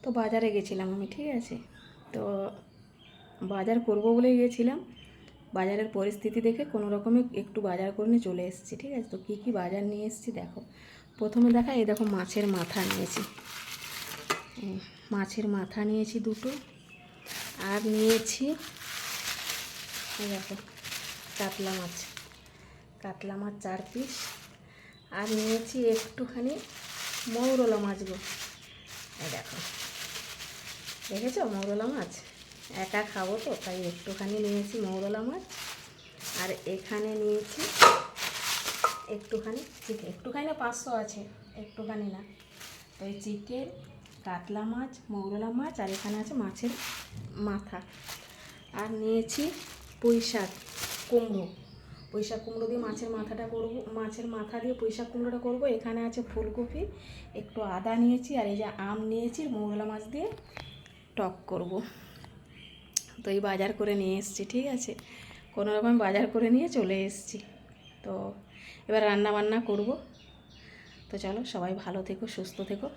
তো বাজারে গেছিলাম আমি, ঠিক আছে। তো বাজার করব বলে গিয়েছিলাম, বাজারের পরিস্থিতি দেখে কোনো রকমে একটু বাজার করে নিয়ে চলে এসেছি, ঠিক আছে। তো কী কী বাজার নিয়ে এসেছি দেখো। প্রথমে দেখা, এই দেখো মাছের মাথা নিয়েছি, মাছের মাথা নিয়েছি দুটো। আর নিয়েছি এই দেখো কাতলা মাছ, কাতলা মাছ 4 পিস। আর নিয়েছি একটুখানি মৌরলা মাছ গো, এই দেখো, দেখেছো মৌরলা মাছ, একা খাবো তো তাই একটুখানি নিয়েছি মৌরলা মাছ। আর এখানে নিয়েছি একটুখানি চিকেন, একটুখানি না 500 আছে, একটুখানি না। তো এই চিকেন, কাতলা মাছ, মৌরলা মাছ, আর এখানে আছে মাছের মাথা। আর নিয়েছি পুঁই শাক কুমড়ো, পুঁই শাক কুমড়ো দিয়ে মাছের মাথাটা করব, মাছের মাথা দিয়ে পুঁই শাক কুমড়োটা করব। এখানে আছে ফুলকপি, একটু আদা নিয়েছি, আর এই যে আম নিয়েছি, মৌরলা মাছ দিয়ে টক করব। তো এই বাজার করে নিয়ে এসেছি, ঠিক আছে, কোনো রকম বাজার করে নিয়ে চলে এসেছি। তো এবার রান্না বান্না করব। তো চলো, সবাই ভালো থেকো, সুস্থ থেকো।